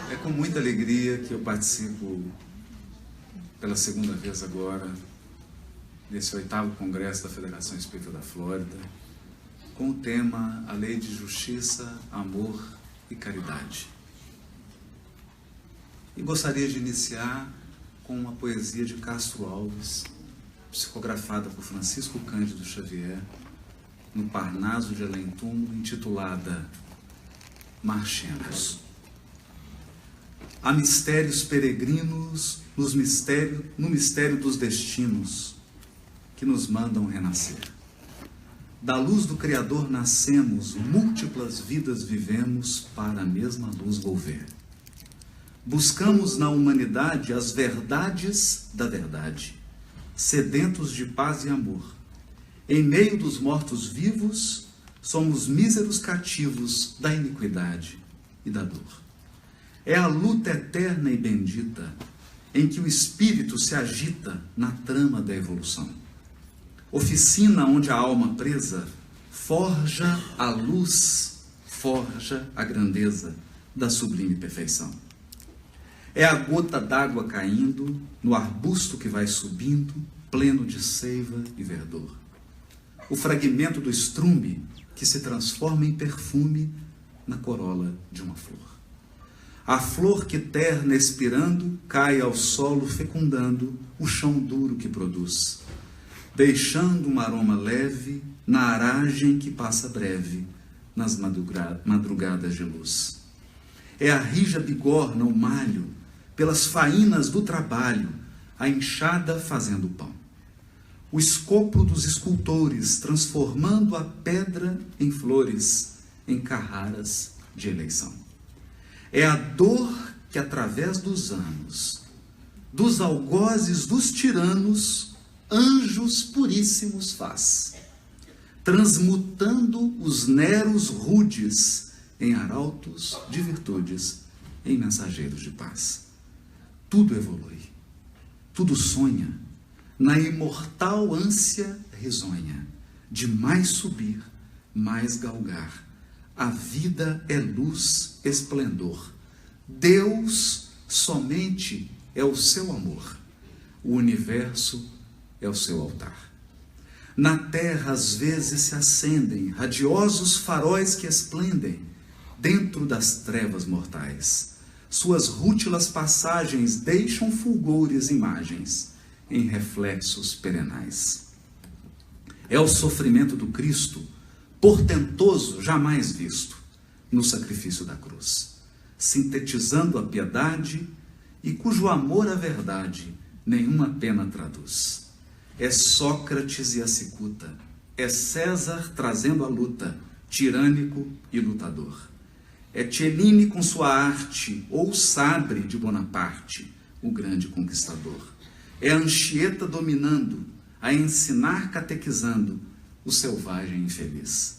É com muita alegria que eu participo pela segunda vez agora nesse 8º Congresso da Federação Espírita da Flórida, com o tema A Lei de Justiça, Amor e Caridade. E gostaria de iniciar com uma poesia de Castro Alves, psicografada por Francisco Cândido Xavier, no Parnaso de Além-Túmulo, intitulada Marchemos. Há mistérios peregrinos no mistério dos destinos que nos mandam renascer. Da luz do Criador nascemos, múltiplas vidas vivemos para a mesma luz volver. Buscamos na humanidade as verdades da verdade, sedentos de paz e amor. Em meio dos mortos-vivos, somos míseros cativos da iniquidade e da dor. É a luta eterna e bendita em que o espírito se agita na trama da evolução. Oficina onde a alma presa forja a luz, forja a grandeza da sublime perfeição. É a gota d'água caindo no arbusto que vai subindo, pleno de seiva e verdor. O fragmento do estrume que se transforma em perfume na corola de uma flor. A flor que terna expirando cai ao solo fecundando o chão duro que produz, deixando um aroma leve na aragem que passa breve nas madrugadas de luz. É a rija bigorna o malho pelas faínas do trabalho, a enxada fazendo pão. O escopo dos escultores transformando a pedra em flores, em carraras de eleição. É a dor que através dos anos, dos algozes dos tiranos, anjos puríssimos faz, transmutando os neros rudes em arautos de virtudes, em mensageiros de paz. Tudo evolui, tudo sonha, na imortal ânsia risonha, de mais subir, mais galgar. A vida é luz, esplendor. Deus somente é o seu amor. O universo é o seu altar. Na terra às vezes se acendem radiosos faróis que esplendem dentro das trevas mortais. Suas rútilas passagens deixam fulgores imagens em reflexos perenais. É o sofrimento do Cristo, portentoso jamais visto, no sacrifício da cruz, sintetizando a piedade e cujo amor à verdade nenhuma pena traduz. É Sócrates e a cicuta, é César trazendo a luta, tirânico e lutador. É Cellini com sua arte, ou o sabre de Bonaparte, o grande conquistador. É Anchieta dominando, a ensinar catequizando o selvagem infeliz.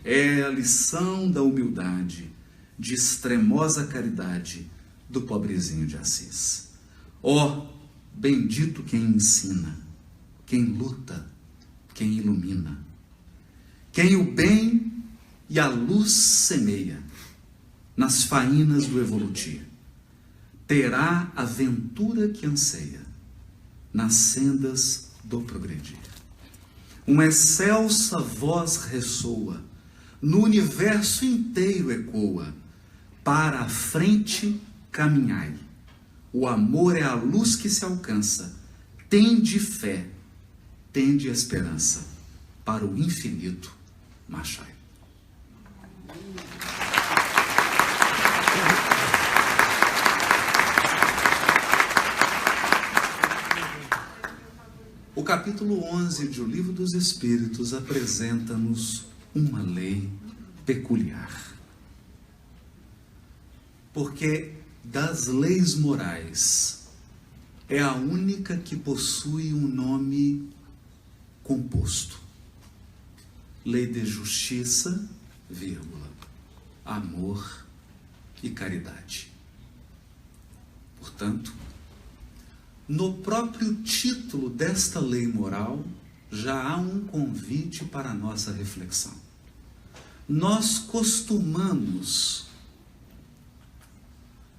É a lição da humildade, de extremosa caridade do pobrezinho de Assis. Ó, bendito quem ensina, quem luta, quem ilumina, quem o bem e a luz semeia nas faínas do evolutir, terá a ventura que anseia nas sendas do progredir. Uma excelsa voz ressoa, no universo inteiro ecoa, para a frente caminhai. O amor é a luz que se alcança, tende fé, tende esperança, para o infinito marchai. O capítulo 11 de O Livro dos Espíritos apresenta-nos uma lei peculiar. Porque das leis morais é a única que possui um nome composto. Lei de justiça, vírgula, amor e caridade. Portanto, no próprio título desta lei moral, já há um convite para a nossa reflexão. Nós costumamos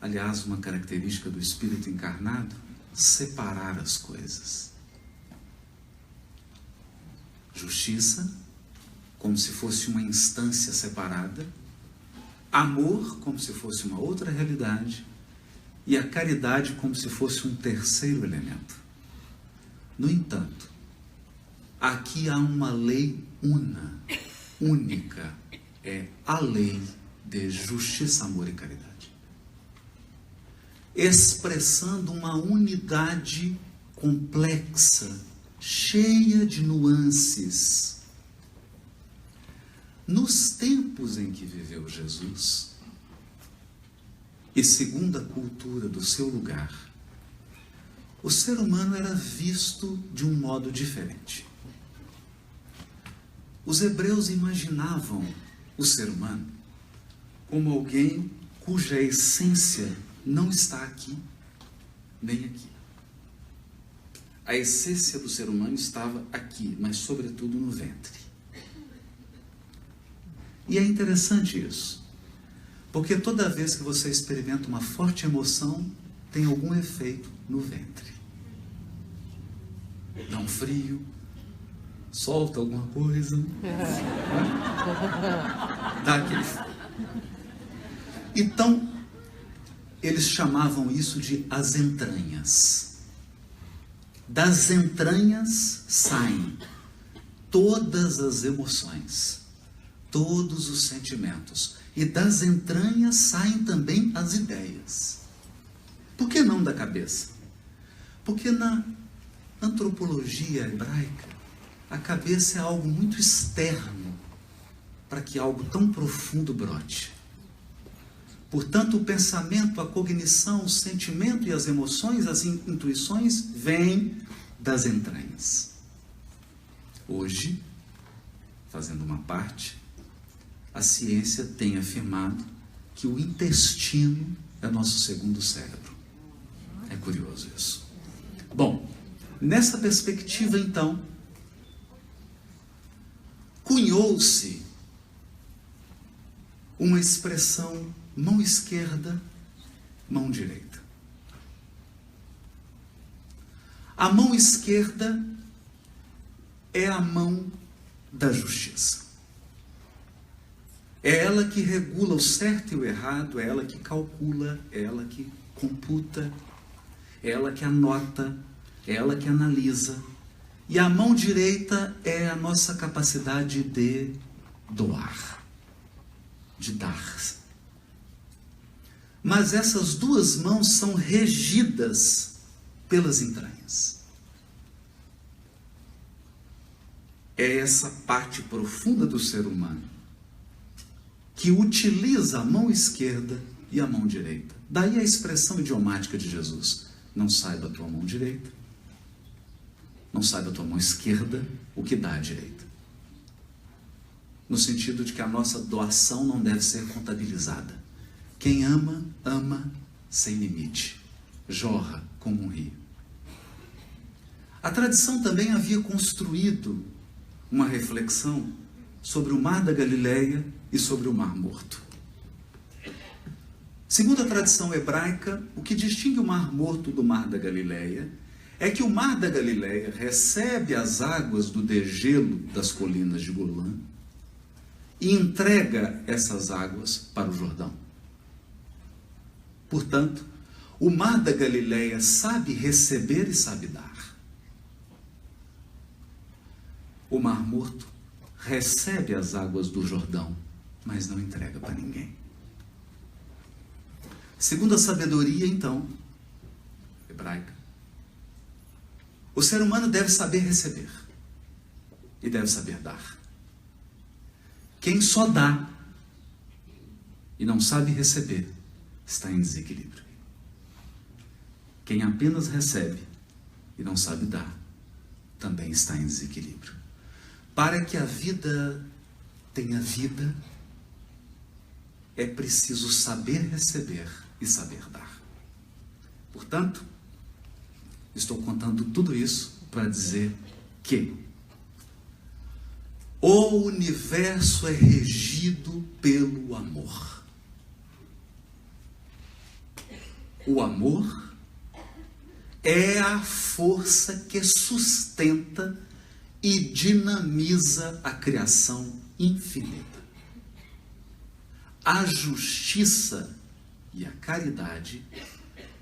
aliás, uma característica do Espírito encarnado, separar as coisas. Justiça, como se fosse uma instância separada, amor, como se fosse uma outra realidade, e a caridade como se fosse um terceiro elemento. No entanto, aqui há uma lei única, é a lei de justiça, amor e caridade, expressando uma unidade complexa, cheia de nuances. Nos tempos em que viveu Jesus, e segundo a cultura do seu lugar, o ser humano era visto de um modo diferente. Os hebreus imaginavam o ser humano como alguém cuja essência não está aqui, nem aqui. A essência do ser humano estava aqui, mas sobretudo no ventre. E é interessante isso, porque toda vez que você experimenta uma forte emoção, tem algum efeito no ventre. Dá um frio, solta alguma coisa, dá aquele frio. Então, eles chamavam isso de as entranhas. Das entranhas saem todas as emoções, todos os sentimentos. E das entranhas saem também as ideias. Por que não da cabeça? Porque na antropologia hebraica, a cabeça é algo muito externo para que algo tão profundo brote. Portanto, o pensamento, a cognição, o sentimento e as emoções, as intuições, vêm das entranhas. Hoje, fazendo uma parte, a ciência tem afirmado que o intestino é nosso segundo cérebro. É curioso isso. Bom, nessa perspectiva, então, cunhou-se uma expressão mão esquerda, mão direita. A mão esquerda é a mão da justiça. É ela que regula o certo e o errado, é ela que calcula, é ela que computa, é ela que anota, é ela que analisa. E a mão direita é a nossa capacidade de doar, de dar. Mas essas duas mãos são regidas pelas entranhas. É essa parte profunda do ser humano que utiliza a mão esquerda e a mão direita. Daí a expressão idiomática de Jesus: não saiba a tua mão direita, não saiba a tua mão esquerda o que dá à direita. No sentido de que a nossa doação não deve ser contabilizada. Quem ama, ama sem limite, jorra como um rio. A tradição também havia construído uma reflexão sobre o Mar da Galileia e sobre o Mar Morto. Segundo a tradição hebraica, o que distingue o Mar Morto do Mar da Galileia é que o Mar da Galileia recebe as águas do degelo das colinas de Golã e entrega essas águas para o Jordão. Portanto, o Mar da Galileia sabe receber e sabe dar. O Mar Morto recebe as águas do Jordão, mas não entrega para ninguém. Segundo a sabedoria, então, hebraica, o ser humano deve saber receber e deve saber dar. Quem só dá e não sabe receber está em desequilíbrio. Quem apenas recebe e não sabe dar também está em desequilíbrio. Para que a vida tenha vida, é preciso saber receber e saber dar. Portanto, estou contando tudo isso para dizer que o universo é regido pelo amor. O amor é a força que sustenta e dinamiza a criação infinita. A justiça e a caridade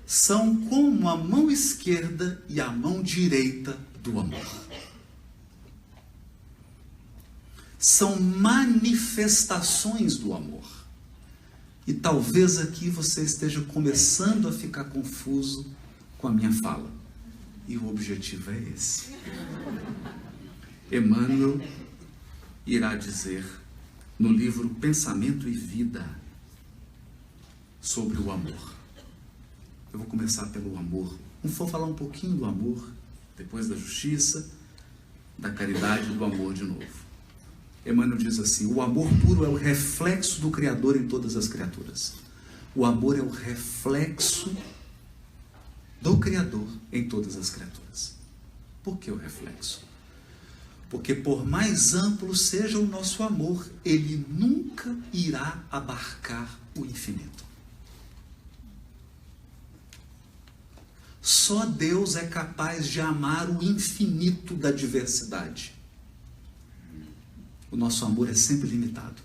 são como a mão esquerda e a mão direita do amor. São manifestações do amor. E talvez aqui você esteja começando a ficar confuso com a minha fala. E o objetivo é esse. Emmanuel irá dizer no livro Pensamento e Vida sobre o amor. Eu vou começar pelo amor. Vou falar um pouquinho do amor, depois da justiça, da caridade e do amor de novo. Emmanuel diz assim: o amor puro é o reflexo do Criador em todas as criaturas. O amor é o reflexo do Criador em todas as criaturas. Por que o reflexo? Porque por mais amplo seja o nosso amor, ele nunca irá abarcar o infinito. Só Deus é capaz de amar o infinito da diversidade. O nosso amor é sempre limitado,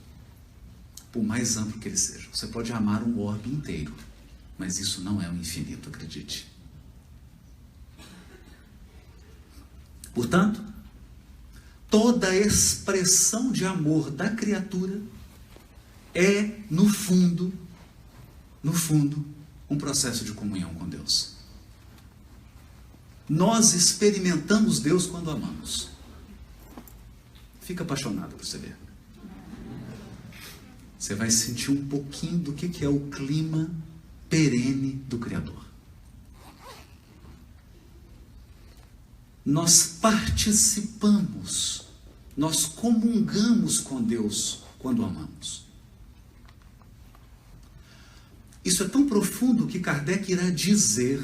por mais amplo que ele seja. Você pode amar um orbe inteiro, mas isso não é o infinito, acredite. Portanto, toda expressão de amor da criatura é, no fundo, um processo de comunhão com Deus. Nós experimentamos Deus quando amamos. Fica apaixonado por você ver. Você vai sentir um pouquinho do que é o clima perene do Criador. Nós participamos, nós comungamos com Deus quando amamos. Isso é tão profundo que Kardec irá dizer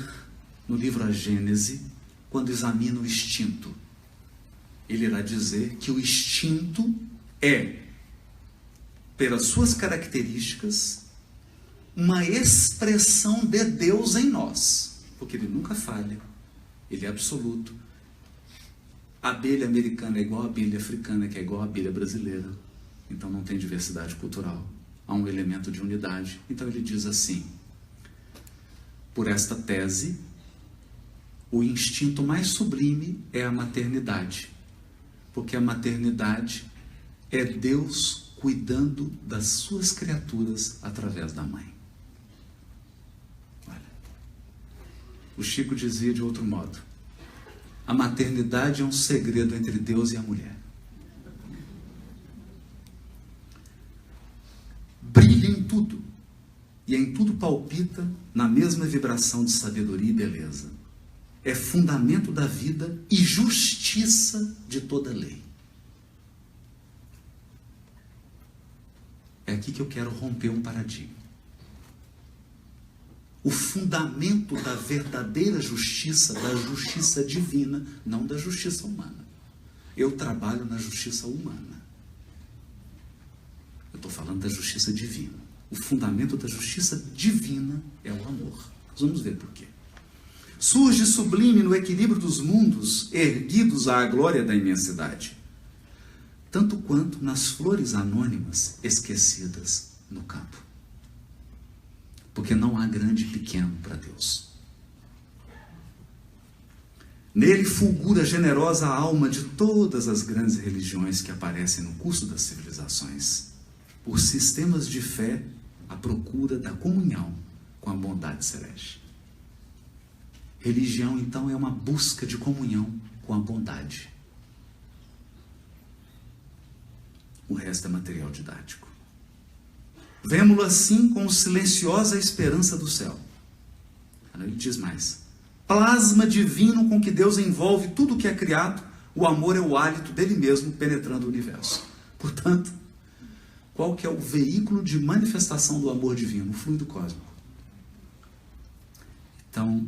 no livro A Gênese, quando examina o instinto. Ele irá dizer que o instinto é, pelas suas características, uma expressão de Deus em nós, porque ele nunca falha, ele é absoluto. A abelha americana é igual à abelha africana, que é igual à abelha brasileira, então não tem diversidade cultural, há um elemento de unidade. Então ele diz assim: por esta tese, o instinto mais sublime é a maternidade, porque a maternidade é Deus cuidando das suas criaturas através da mãe. Olha, o Chico dizia de outro modo: a maternidade é um segredo entre Deus e a mulher. Brilha em tudo, e em tudo palpita na mesma vibração de sabedoria e beleza. É fundamento da vida e justiça de toda lei. É aqui que eu quero romper um paradigma. O fundamento da verdadeira justiça, da justiça divina, não da justiça humana. Eu trabalho na justiça humana. Eu estou falando da justiça divina. O fundamento da justiça divina é o amor. Nós vamos ver por quê. Surge sublime no equilíbrio dos mundos, erguidos à glória da imensidade, tanto quanto nas flores anônimas esquecidas no campo. Porque não há grande e pequeno para Deus. Nele fulgura generosa a alma de todas as grandes religiões que aparecem no curso das civilizações, por sistemas de fé à procura da comunhão com a bondade celeste. Religião, então, é uma busca de comunhão com a bondade. O resto é material didático. Vemo-lo assim com silenciosa esperança do céu. Ele diz mais: plasma divino com que Deus envolve tudo o que é criado, o amor é o hálito dele mesmo penetrando o universo. Portanto, qual que é o veículo de manifestação do amor divino? O fluido cósmico. Então,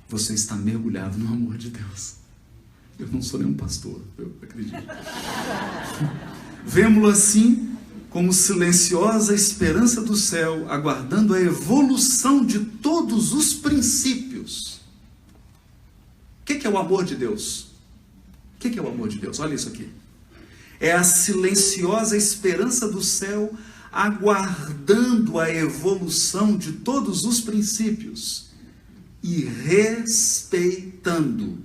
você está mergulhado no amor de Deus. Eu não sou nenhum pastor, eu acredito. Vemo-lo assim como silenciosa esperança do céu, aguardando a evolução de todos os princípios. O que é o amor de Deus? O que é o amor de Deus? Olha isso aqui. É a silenciosa esperança do céu, aguardando a evolução de todos os princípios e respeitando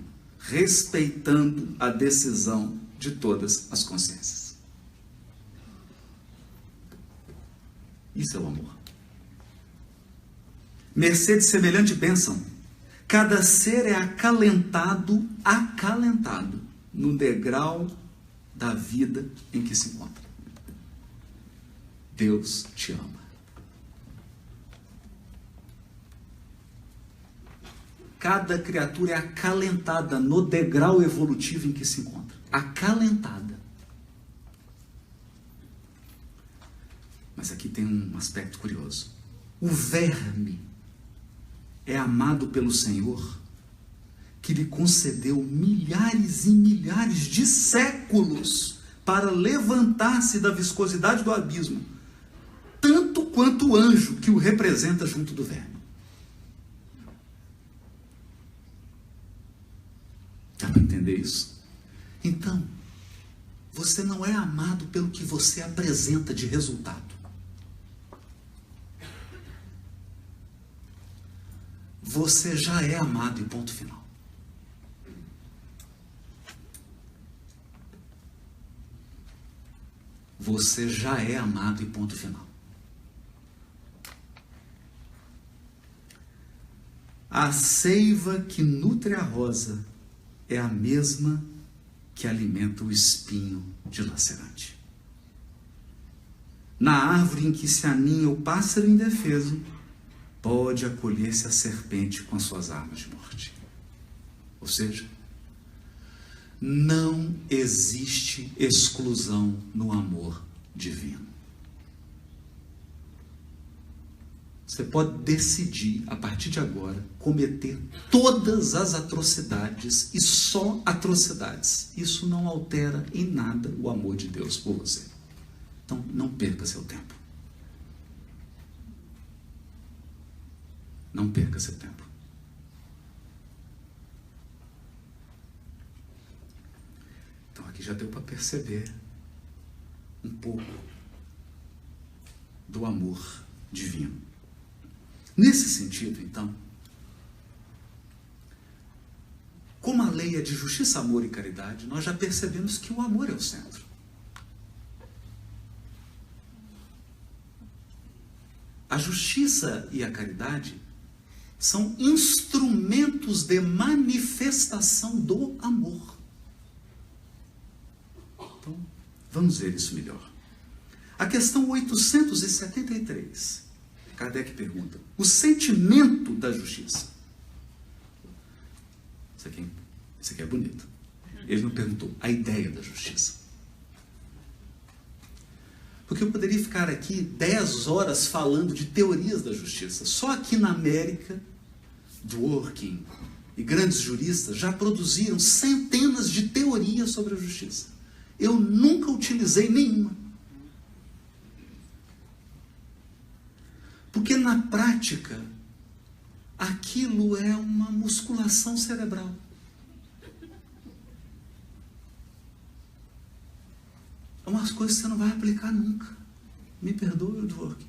a decisão de todas as consciências. Isso é o amor. Mercê de semelhante bênção, cada ser é acalentado no degrau da vida em que se encontra. Deus te ama. Cada criatura é acalentada no degrau evolutivo em que se encontra. Acalentada. Mas aqui tem um aspecto curioso. O verme é amado pelo Senhor, que lhe concedeu milhares e milhares de séculos para levantar-se da viscosidade do abismo, tanto quanto o anjo que o representa junto do verme. Dá para entender isso? Então, você não é amado pelo que você apresenta de resultado. Você já é amado e ponto final. Você já é amado e ponto final. A seiva que nutre a rosa é a mesma que alimenta o espinho dilacerante. Na árvore em que se aninha o pássaro indefeso, pode acolher-se a serpente com as suas armas de morte. Ou seja, não existe exclusão no amor divino. Você pode decidir, a partir de agora, cometer todas as atrocidades e só atrocidades. Isso não altera em nada o amor de Deus por você. Então, não perca seu tempo. Não perca seu tempo. Então, aqui já deu para perceber um pouco do amor divino. Nesse sentido, então, como a lei é de justiça, amor e caridade, nós já percebemos que o amor é o centro. A justiça e a caridade são instrumentos de manifestação do amor. Então, vamos ver isso melhor. A questão 873. Kardec pergunta: o sentimento da justiça. Isso aqui é bonito. Ele não perguntou a ideia da justiça. Porque eu poderia ficar aqui 10 horas falando de teorias da justiça. Só aqui na América, Dworkin e grandes juristas já produziram centenas de teorias sobre a justiça. Eu nunca utilizei nenhuma. Porque na prática, aquilo é uma musculação cerebral. É umas coisas que você não vai aplicar nunca. Me perdoe, Dworkin,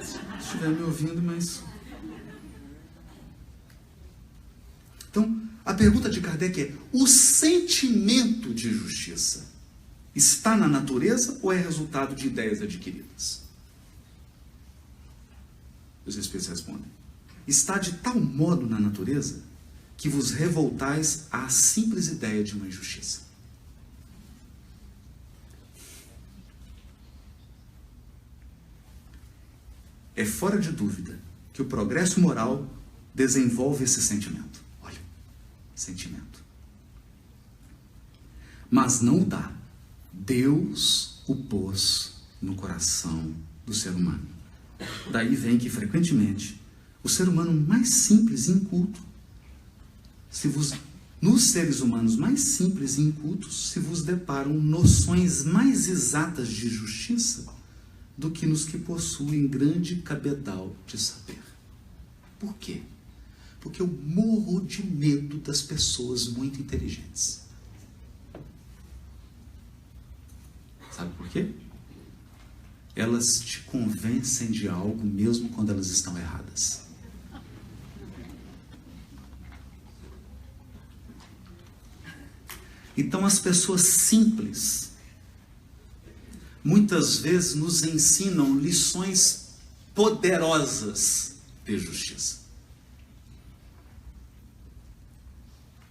se estiver me ouvindo, mas... Então, a pergunta de Kardec é: o sentimento de justiça está na natureza ou é resultado de ideias adquiridas? Os Espíritos respondem: está de tal modo na natureza que vos revoltais à simples ideia de uma injustiça. É fora de dúvida que o progresso moral desenvolve esse sentimento. Olha, sentimento. Mas não o dá. Deus o pôs no coração do ser humano. Daí vem que, frequentemente, o ser humano mais simples e inculto se vos Nos seres humanos mais simples e incultos se vos deparam noções mais exatas de justiça do que nos que possuem grande cabedal de saber. Por quê? Porque eu morro de medo das pessoas muito inteligentes. Sabe por quê? Elas te convencem de algo mesmo quando elas estão erradas. Então as pessoas simples muitas vezes nos ensinam lições poderosas de justiça.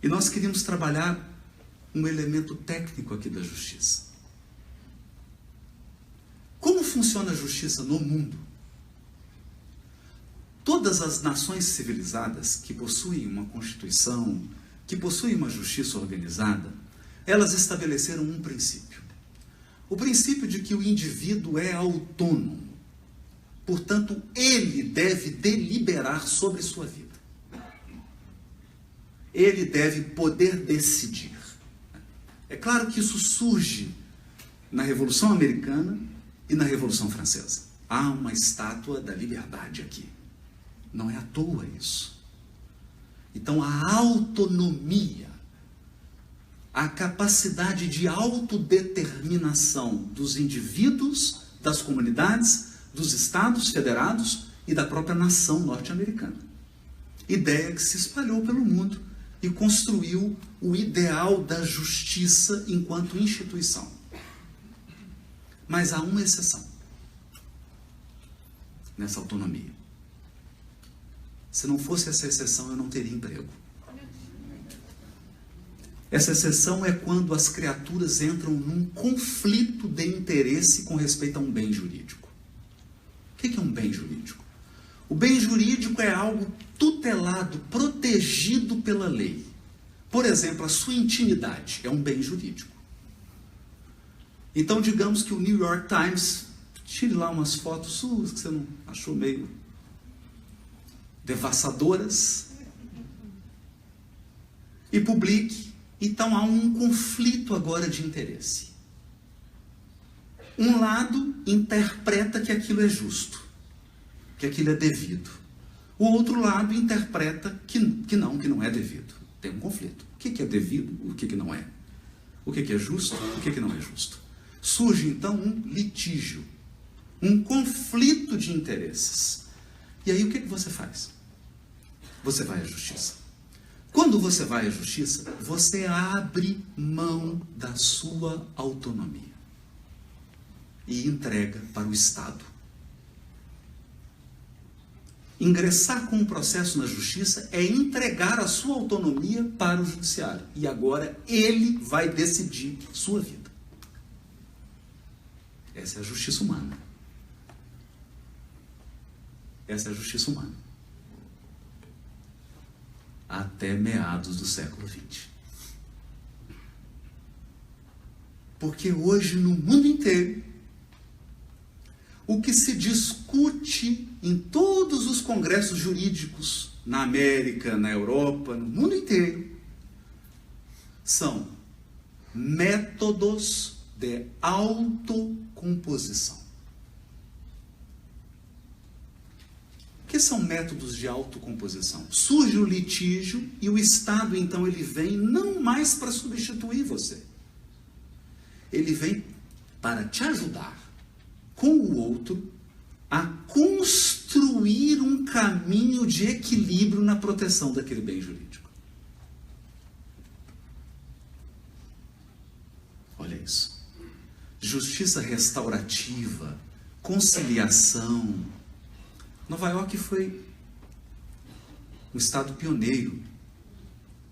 E nós queríamos trabalhar um elemento técnico aqui da justiça. Como funciona a justiça no mundo? Todas as nações civilizadas que possuem uma constituição, que possuem uma justiça organizada, elas estabeleceram um princípio. O princípio de que o indivíduo é autônomo. Portanto, ele deve deliberar sobre sua vida. Ele deve poder decidir. É claro que isso surge na Revolução Americana e na Revolução Francesa. Há uma estátua da liberdade aqui. Não é à toa isso. Então, a autonomia, a capacidade de autodeterminação dos indivíduos, das comunidades, dos estados federados e da própria nação norte-americana. Ideia que se espalhou pelo mundo e construiu o ideal da justiça enquanto instituição. Mas há uma exceção nessa autonomia. Se não fosse essa exceção, eu não teria emprego. Essa exceção é quando as criaturas entram num conflito de interesse com respeito a um bem jurídico. O que é um bem jurídico? O bem jurídico é algo tutelado, protegido pela lei. Por exemplo, a sua intimidade é um bem jurídico. Então, digamos que o New York Times tire lá umas fotos suas que você não achou meio devassadoras e publique. Então há um conflito agora de interesse. Um lado interpreta que aquilo é justo, que aquilo é devido. O outro lado interpreta que não é devido. Tem um conflito. O que é devido, o que não é? O que é justo, o que não é justo? Surge então um litígio, um conflito de interesses. E aí o que você faz? Você vai à justiça. Quando você vai à justiça, você abre mão da sua autonomia e entrega para o Estado. Ingressar com um processo na justiça é entregar a sua autonomia para o judiciário. E agora ele vai decidir sua vida. Essa é a justiça humana. Essa é a justiça humana. Até meados do século XX. Porque hoje, no mundo inteiro, o que se discute em todos os congressos jurídicos, na América, na Europa, no mundo inteiro, são métodos de autocomposição. O que são métodos de autocomposição? Surge o litígio e o Estado, então, ele vem não mais para substituir você. Ele vem para te ajudar com o outro a construir um caminho de equilíbrio na proteção daquele bem jurídico. Olha isso. Justiça restaurativa, conciliação. Nova York foi um estado pioneiro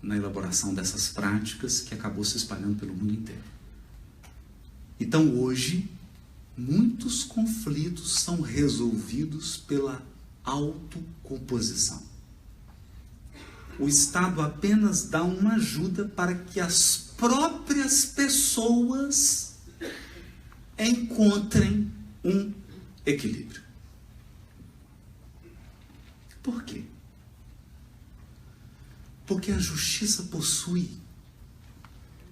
na elaboração dessas práticas que acabou se espalhando pelo mundo inteiro. Então hoje, muitos conflitos são resolvidos pela autocomposição. O Estado apenas dá uma ajuda para que as próprias pessoas encontrem um equilíbrio. Por quê? Porque a justiça possui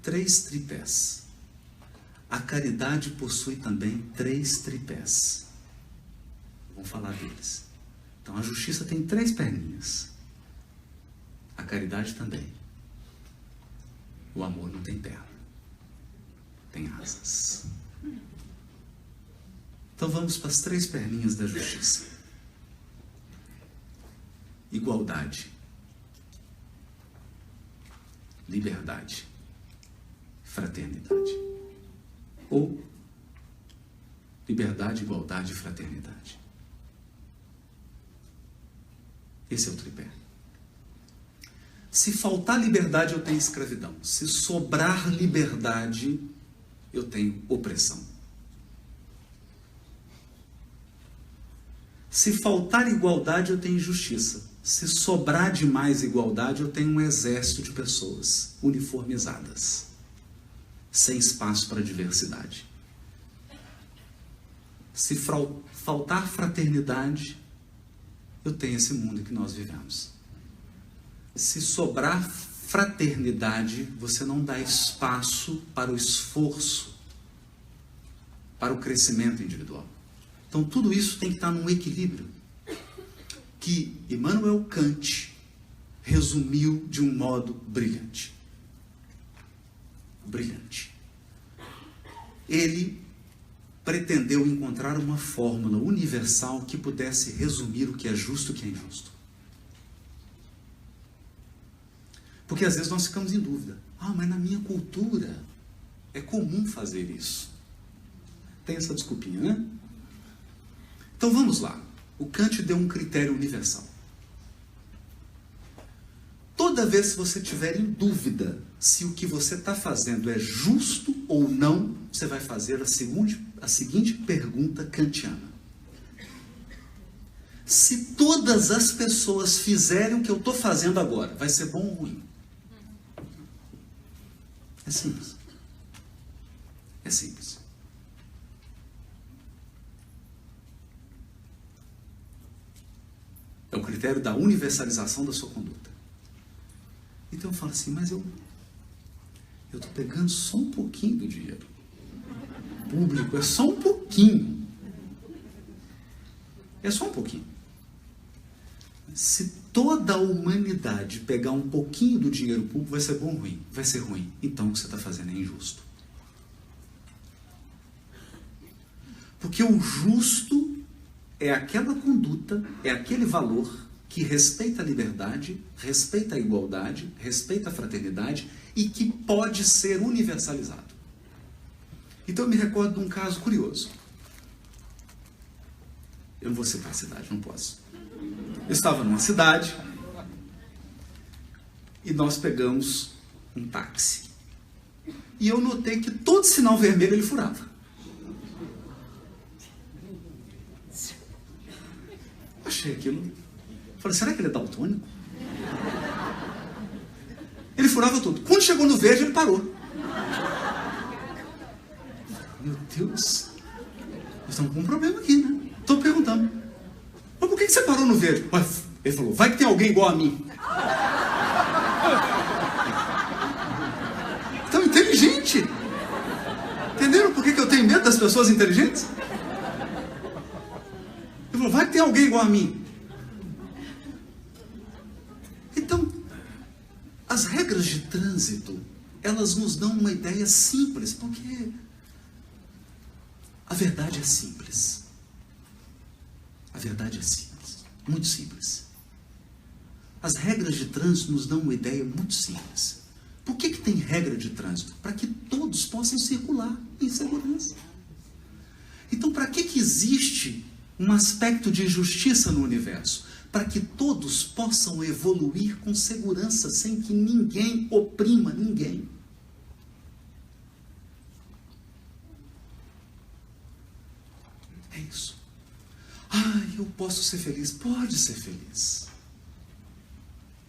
3 tripés. A caridade possui também 3 tripés. Vamos falar deles. Então a justiça tem 3 perninhas. A caridade também. O amor não tem perna. Tem asas. Então vamos para as 3 perninhas da justiça. Igualdade. Liberdade. Fraternidade. Ou liberdade, igualdade e fraternidade. Esse é o tripé. Se faltar liberdade, eu tenho escravidão. Se sobrar liberdade, eu tenho opressão. Se faltar igualdade, eu tenho injustiça. Se sobrar demais igualdade, eu tenho um exército de pessoas uniformizadas, sem espaço para diversidade. Se faltar fraternidade, eu tenho esse mundo que nós vivemos. Se sobrar fraternidade, você não dá espaço para o esforço, para o crescimento individual. Então tudo isso tem que estar num equilíbrio, que Immanuel Kant resumiu de um modo brilhante. Brilhante. Ele pretendeu encontrar uma fórmula universal que pudesse resumir o que é justo e o que é injusto. Porque às vezes nós ficamos em dúvida. Mas na minha cultura é comum fazer isso. Tem essa desculpinha, né? Então vamos lá. O Kant deu um critério universal. Toda vez que você tiver em dúvida se o que você está fazendo é justo ou não, você vai fazer a seguinte pergunta kantiana. Se todas as pessoas fizerem o que eu estou fazendo agora, vai ser bom ou ruim? É simples. É simples. É o critério da universalização da sua conduta. Então eu falo assim, mas eu estou pegando só um pouquinho do dinheiro público, é só um pouquinho. É só um pouquinho. Se toda a humanidade pegar um pouquinho do dinheiro público, vai ser bom ou ruim? Vai ser ruim. Então o que você está fazendo é injusto. Porque o justo é aquela conduta, é aquele valor que respeita a liberdade, respeita a igualdade, respeita a fraternidade e que pode ser universalizado. Então eu me recordo de um caso curioso. Eu não vou citar a cidade, não posso. Eu estava numa cidade e nós pegamos um táxi. E eu notei que todo sinal vermelho ele furava. Achei aquilo. Falei, será que ele é daltônico? Ele furava tudo. Quando chegou no verde, ele parou. Meu Deus. Nós estamos com um problema aqui, né? Estou perguntando. Mas por que você parou no verde? Ele falou, vai que tem alguém igual a mim. Então, inteligente. Entenderam por que eu tenho medo das pessoas inteligentes? Ele falou, vai que tem alguém igual a mim. Então, as regras de trânsito, elas nos dão uma ideia simples, porque a verdade é simples. A verdade é simples, muito simples. As regras de trânsito nos dão uma ideia muito simples. Por que tem regra de trânsito? Para que todos possam circular em segurança. Então, para que existe um aspecto de justiça no universo? Para que todos possam evoluir com segurança, sem que ninguém oprima ninguém. É isso. Eu posso ser feliz. Pode ser feliz.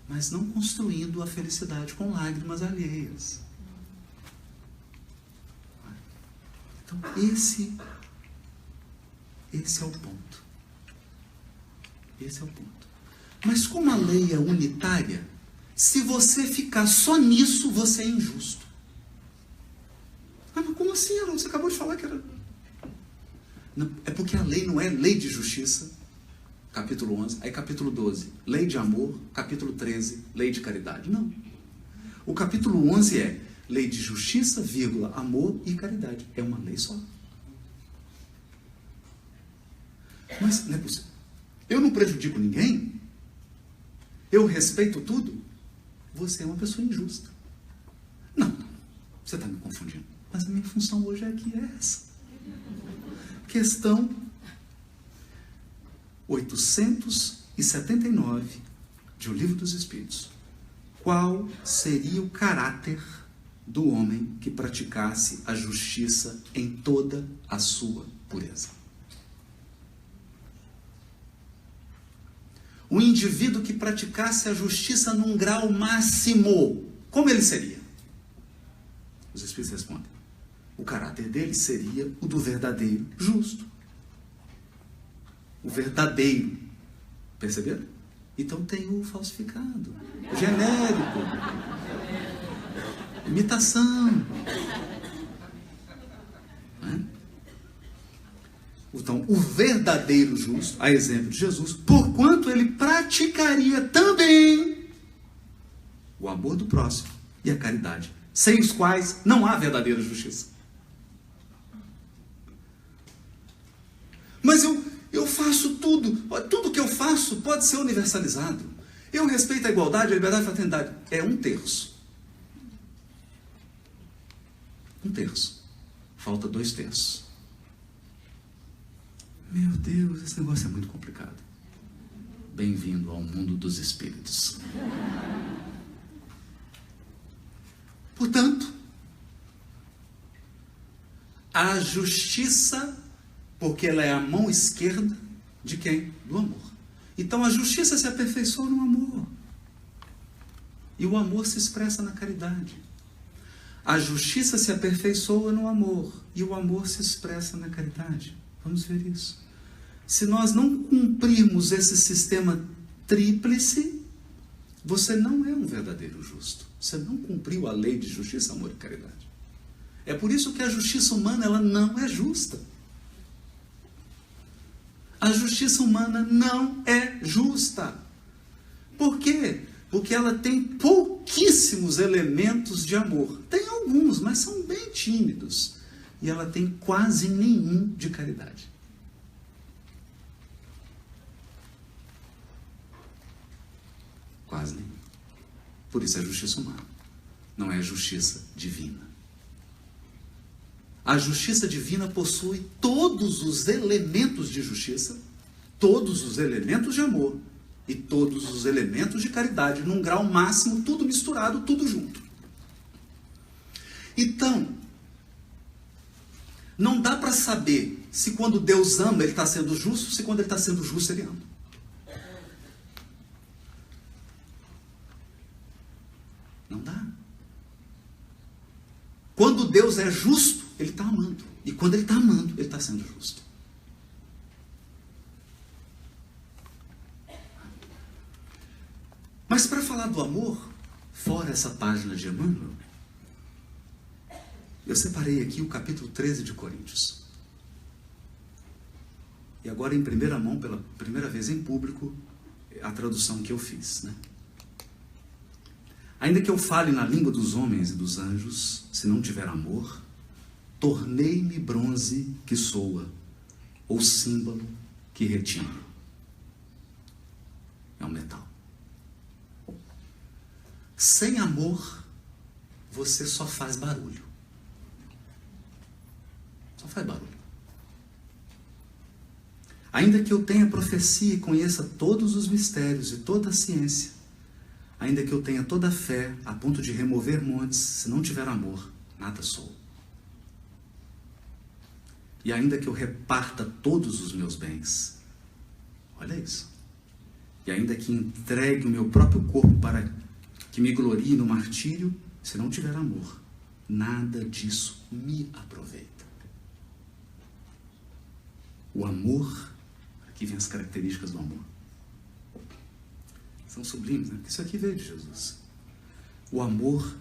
Mas não construindo a felicidade com lágrimas alheias. Então, esse é o ponto. Esse é o ponto. Mas como a lei é unitária, Se você ficar só nisso, você é injusto. Ah, mas como assim, Haroldo? Você acabou de falar que era... Não, é porque a lei não é lei de justiça, capítulo 11, aí capítulo 12, lei de amor, capítulo 13, lei de caridade. Não. O capítulo 11 é lei de justiça, vírgula, amor e caridade. É uma lei só. Mas não é possível. Eu não prejudico ninguém? Eu respeito tudo? Você é uma pessoa injusta. Não, você está me confundindo. Mas a minha função hoje aqui é essa. Questão 879 de O Livro dos Espíritos. Qual seria o caráter do homem que praticasse a justiça em toda a sua pureza? O indivíduo que praticasse a justiça num grau máximo, como ele seria? Os Espíritos respondem. O caráter dele seria o do verdadeiro justo. O verdadeiro. Perceberam? Então tem o falsificado, o genérico, imitação. Então, o verdadeiro justo, a exemplo de Jesus, porquanto ele praticaria também o amor do próximo e a caridade, sem os quais não há verdadeira justiça. Mas eu faço tudo que eu faço pode ser universalizado. Eu respeito a igualdade, a liberdade e a fraternidade. É 1/3. 1/3. Falta 2/3. Meu Deus, esse negócio é muito complicado. Bem-vindo ao mundo dos espíritos. Portanto, a justiça, porque ela é a mão esquerda de quem? Do amor. Então a justiça se aperfeiçoa no amor. E o amor se expressa na caridade. A justiça se aperfeiçoa no amor. E o amor se expressa na caridade. Vamos ver isso. Se nós não cumprirmos esse sistema tríplice, você não é um verdadeiro justo. Você não cumpriu a lei de justiça, amor e caridade. É por isso que a justiça humana ela não é justa. A justiça humana não é justa. Por quê? Porque ela tem pouquíssimos elementos de amor. Tem alguns, mas são bem tímidos. E ela tem quase nenhum de caridade. Quase nenhum. Por isso é justiça humana. Não é justiça divina. A justiça divina possui todos os elementos de justiça, todos os elementos de amor e todos os elementos de caridade, num grau máximo, tudo misturado, tudo junto. Então, não dá para saber se quando Deus ama, ele está sendo justo, se quando ele está sendo justo, ele ama. Não dá. Quando Deus é justo, ele está amando. E quando ele está amando, ele está sendo justo. Mas para falar do amor, fora essa página de Emmanuel, eu separei aqui o capítulo 13 de Coríntios. E agora em primeira mão, pela primeira vez em público, a tradução que eu fiz, né? Ainda que eu fale na língua dos homens e dos anjos, se não tiver amor, tornei-me bronze que soa, ou símbolo que retine. É um metal. Sem amor, você só faz barulho. Só faz barulho. Ainda que eu tenha profecia e conheça todos os mistérios e toda a ciência, ainda que eu tenha toda a fé a ponto de remover montes, se não tiver amor, nada sou. E ainda que eu reparta todos os meus bens, olha isso, e ainda que entregue o meu próprio corpo para que me glorie no martírio, se não tiver amor, nada disso me aproveita. O amor, aqui vem as características do amor. São sublimes, né? Isso aqui veio de Jesus. O amor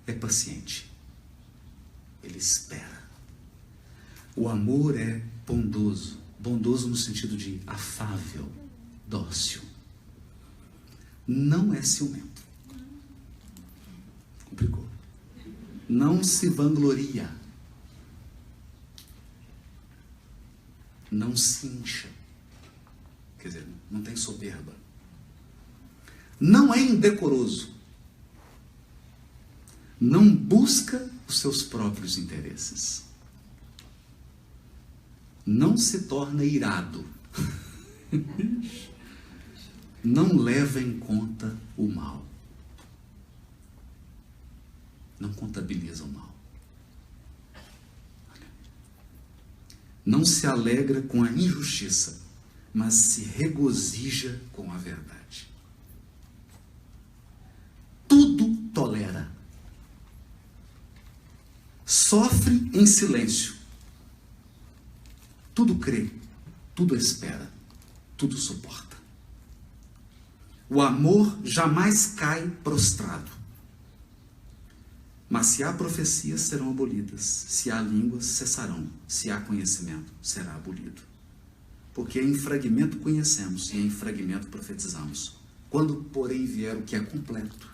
é paciente. Ele espera. O amor é bondoso. Bondoso no sentido de afável, dócil. Não é ciumento. Complicou. Não se vangloria. Não se incha. Quer dizer, não tem soberba. Não é indecoroso. Não busca os seus próprios interesses. Não se torna irado. Não leva em conta o mal. Não contabiliza o mal. Não se alegra com a injustiça, mas se regozija com a verdade. Tudo tolera. Sofre em silêncio. Tudo crê, tudo espera, tudo suporta. O amor jamais cai prostrado. Mas se há profecias, serão abolidas. Se há línguas, cessarão. Se há conhecimento, será abolido. Porque em fragmento conhecemos e em fragmento profetizamos. Quando, porém, vier o que é completo,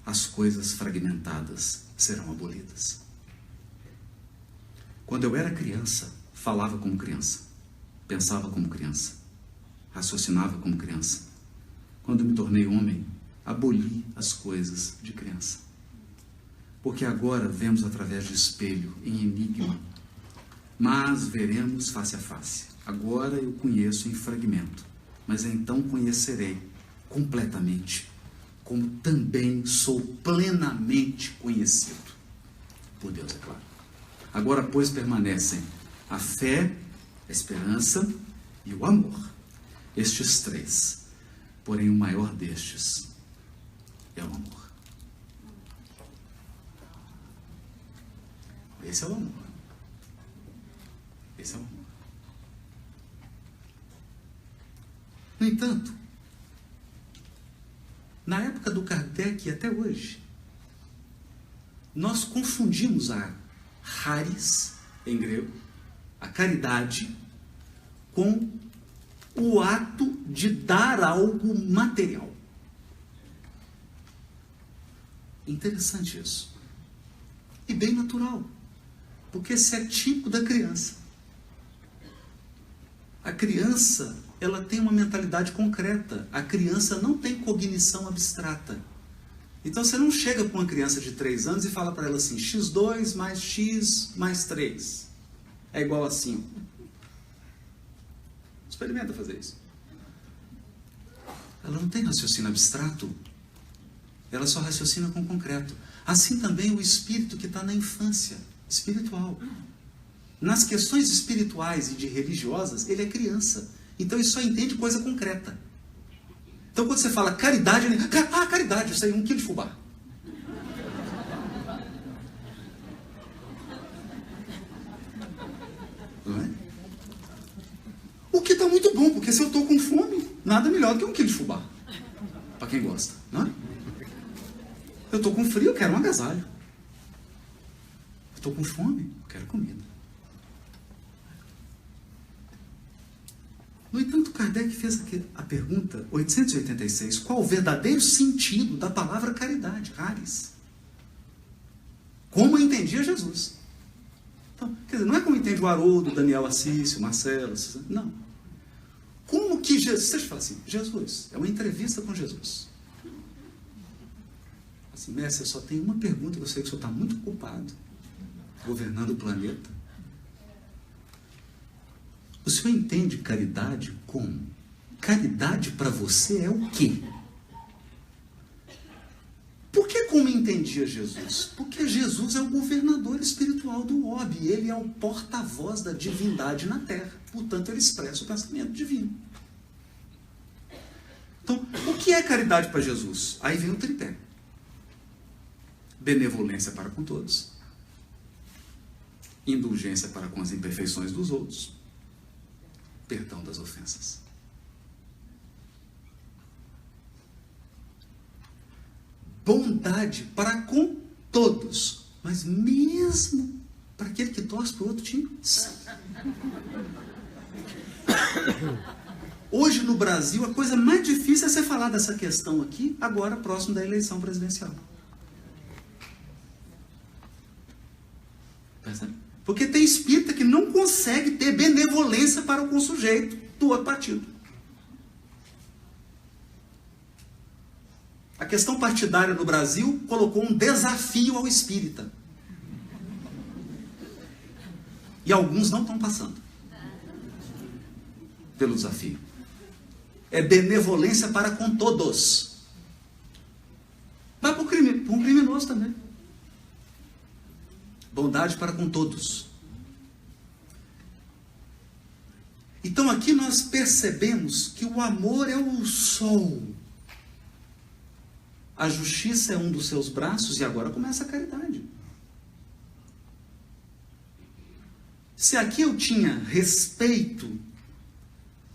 as coisas fragmentadas serão abolidas. Quando eu era criança, falava como criança, pensava como criança, raciocinava como criança. Quando me tornei homem, aboli as coisas de criança. Porque agora vemos através de espelho, em enigma, mas veremos face a face. Agora eu conheço em fragmento, mas então conhecerei completamente, como também sou plenamente conhecido por Deus, é claro. Agora, pois, permanecem a fé, a esperança e o amor. Estes três. Porém, o maior destes é o amor. Esse é o amor. Esse é o amor. No entanto, na época do Kardec e até hoje, nós confundimos a charis, em grego, a caridade, com o ato de dar algo material. Interessante isso. E bem natural. Porque esse é típico da criança. A criança, ela tem uma mentalidade concreta. A criança não tem cognição abstrata. Então você não chega para uma criança de 3 anos e fala para ela assim, x2 mais x mais 3 é igual a 5. Experimenta fazer isso. Ela não tem raciocínio abstrato. Ela só raciocina com o concreto. Assim também o espírito que está na infância, espiritual. Nas questões espirituais e de religiosas, ele é criança. Então ele só entende coisa concreta. Então quando você fala caridade, ele... caridade, isso aí, 1 quilo de fubá. Não é? O que está muito bom, porque se eu estou com fome, nada melhor do que 1 quilo de fubá. Para quem gosta, não é? Eu estou com frio, eu quero um agasalho. Eu estou com fome, eu quero comida. No entanto, Kardec fez aqui a pergunta 886, qual o verdadeiro sentido da palavra caridade, charis? Como entendia Jesus? Então, quer dizer, não é como entende o Haroldo, o Daniel Assis, o Marcelo, não. Como que Jesus, você fala assim, Jesus, é uma entrevista com Jesus. Assim, mestre, eu só tenho uma pergunta, eu sei que o senhor está muito ocupado, governando o planeta. O senhor entende caridade como? Caridade para você é o quê? Por que como entendia Jesus? Porque Jesus é o governador espiritual do orbe, ele é o porta-voz da divindade na Terra, portanto ele expressa o pensamento divino. Então, o que é caridade para Jesus? Aí vem o tripé. Benevolência para com todos, indulgência para com as imperfeições dos outros, perdão das ofensas. bondade para com todos, mas mesmo para aquele que torce para o outro time. Hoje no Brasil, a coisa mais difícil é você falar dessa questão aqui, agora próximo da eleição presidencial. Porque tem espírita que não consegue ter benevolência para com o sujeito do outro partido. A questão partidária no Brasil colocou um desafio ao espírita. E alguns não estão passando pelo desafio. É benevolência para com todos. Vai para um criminoso também. Bondade para com todos. Então aqui nós percebemos que o amor é o sol. A justiça é um dos seus braços e agora começa a caridade. Se aqui eu tinha respeito,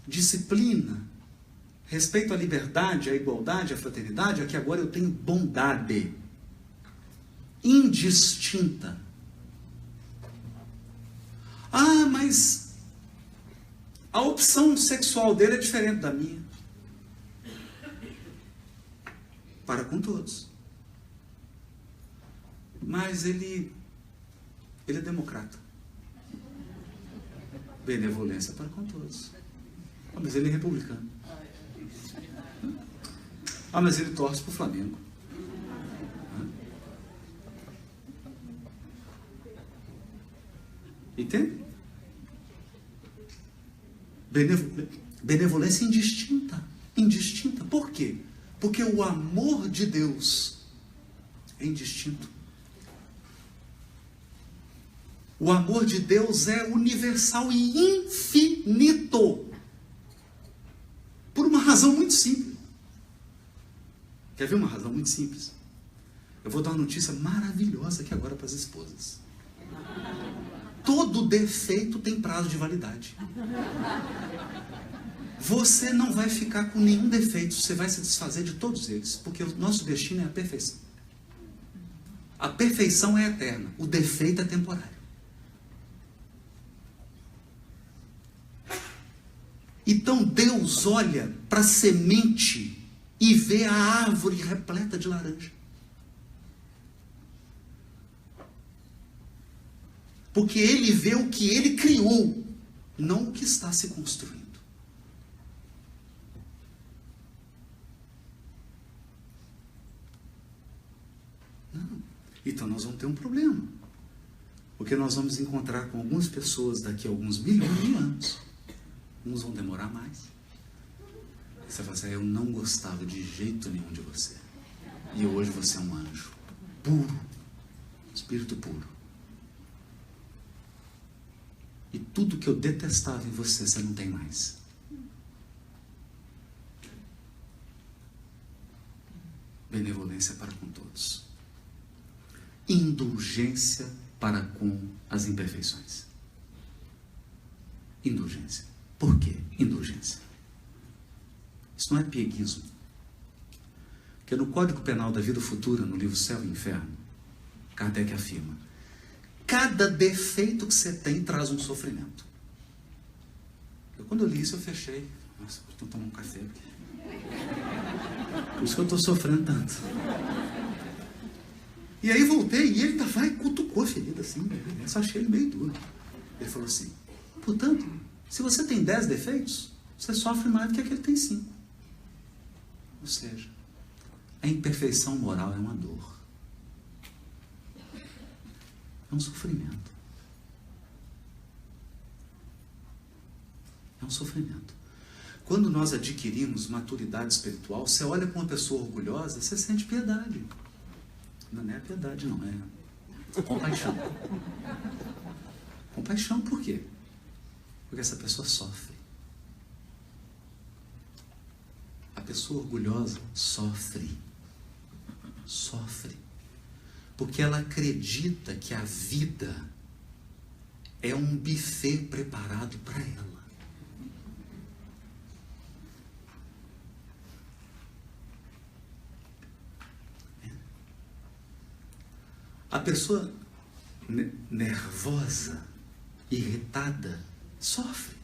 disciplina, respeito à liberdade, à igualdade, à fraternidade, aqui agora eu tenho bondade. Indistinta. Ah, mas a opção sexual dele é diferente da minha. Para com todos. Mas ele é democrata. Benevolência para com todos. Ah, mas ele é republicano. Ah, mas ele torce para o Flamengo. Entende? Benevolência indistinta. Indistinta. Por quê? Porque o amor de Deus é indistinto. O amor de Deus é universal e infinito. Por uma razão muito simples. Quer ver uma razão muito simples? Eu vou dar uma notícia maravilhosa aqui agora para as esposas. Todo defeito tem prazo de validade. Você não vai ficar com nenhum defeito, você vai se desfazer de todos eles, porque o nosso destino é a perfeição. A perfeição é eterna, o defeito é temporário. Então Deus olha para a semente e vê a árvore repleta de laranja. Porque ele vê o que ele criou, não o que está se construindo. Não. Então nós vamos ter um problema. Porque nós vamos encontrar com algumas pessoas daqui a alguns milhões de anos. Uns vão demorar mais. Você vai dizer, eu não gostava de jeito nenhum de você. E hoje você é um anjo. Puro. Espírito puro. E tudo que eu detestava em você, você não tem mais. Benevolência para com todos. Indulgência para com as imperfeições. Indulgência. Por quê? Indulgência. Isso não é pieguismo. Porque no Código Penal da Vida Futura, no livro Céu e Inferno, Kardec afirma: cada defeito que você tem traz um sofrimento. Quando eu li isso, eu fechei. Nossa, vou tomar um café. Por isso que eu estou sofrendo tanto. E aí voltei e ele vai e cutucou a ferida assim. Eu só achei ele meio duro. Ele falou assim: portanto, se você tem 10 defeitos, você sofre mais do que aquele que tem 5. Ou seja, a imperfeição moral é uma dor. É um sofrimento. É um sofrimento. Quando nós adquirimos maturidade espiritual, você olha para uma pessoa orgulhosa, você sente piedade. Não é piedade, não. É compaixão. Compaixão por quê? Porque essa pessoa sofre. A pessoa orgulhosa sofre. Sofre. Porque ela acredita que a vida é um buffet preparado para ela. A pessoa nervosa, irritada, sofre.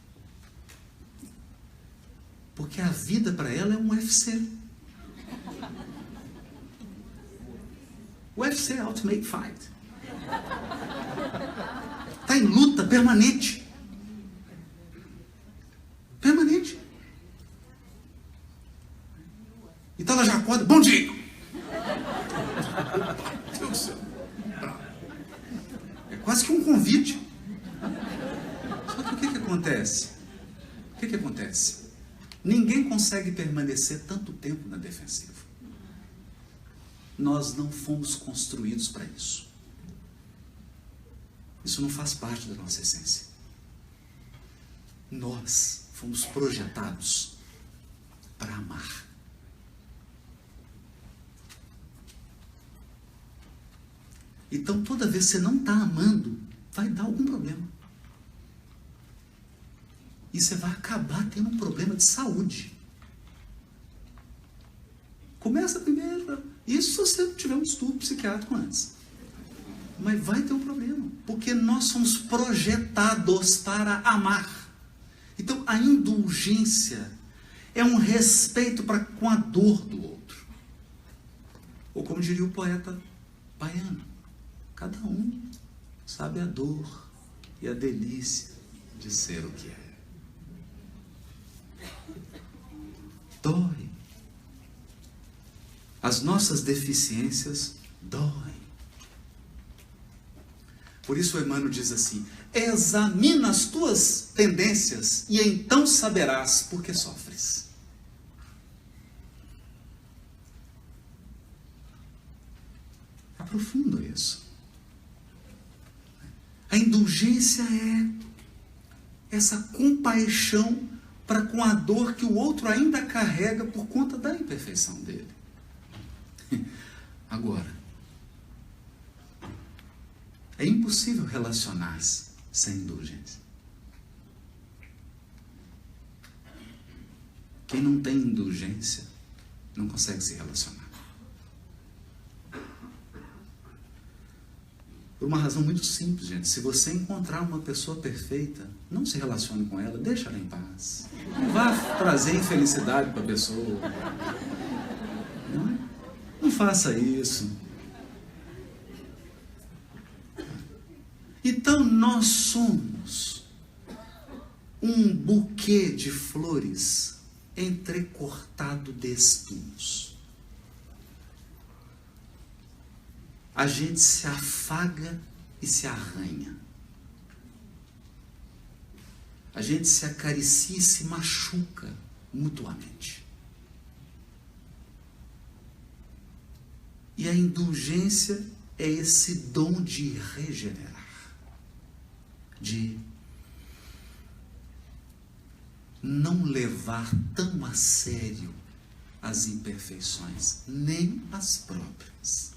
Porque a vida para ela é um UFC. UFC é Ultimate Fight. Está em luta permanente. Permanente. Então ela já acorda, bom dia! Deus do céu. É quase que um convite. Só que o que acontece? O que acontece? Ninguém consegue permanecer tanto tempo na defensiva. Nós não fomos construídos para isso. Isso não faz parte da nossa essência. Nós fomos projetados para amar. Então, toda vez que você não está amando, vai dar algum problema. E você vai acabar tendo um problema de saúde. Começa primeiro. Isso se você não tiver um estudo psiquiátrico antes. Mas vai ter um problema. Porque nós somos projetados para amar. Então, a indulgência é um respeito com a dor do outro. Ou como diria o poeta baiano, cada um sabe a dor e a delícia de ser o que é. Dói. As nossas deficiências doem. Por isso o Emmanuel diz assim: examina as tuas tendências e então saberás por que sofres. É profundo isso. A indulgência é essa compaixão para com a dor que o outro ainda carrega por conta da imperfeição dele. Agora, é impossível relacionar-se sem indulgência. Quem não tem indulgência não consegue se relacionar. Por uma razão muito simples, gente. Se você encontrar uma pessoa perfeita, não se relacione com ela, deixa ela em paz. Não vá trazer infelicidade para a pessoa. Não faça isso. Então nós somos um buquê de flores entrecortado de espinhos. A gente se afaga e se arranha. A gente se acaricia e se machuca mutuamente. E a indulgência é esse dom de regenerar, de não levar tão a sério as imperfeições, nem as próprias.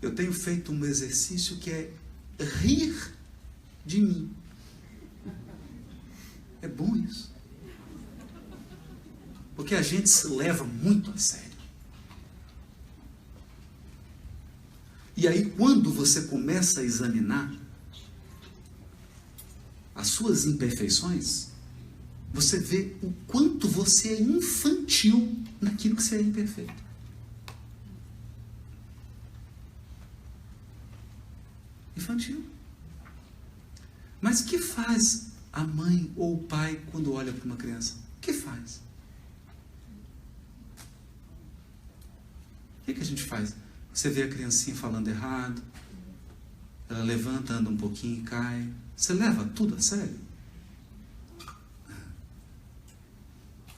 Eu tenho feito um exercício que é rir de mim. É bom isso. Porque a gente se leva muito a sério. E aí, quando você começa a examinar as suas imperfeições, você vê o quanto você é infantil naquilo que você é imperfeito. Infantil. Mas o que faz a mãe ou o pai quando olha para uma criança? O que faz? O que a gente faz? Você vê a criancinha falando errado, ela levanta, anda um pouquinho e cai. Você leva tudo a sério?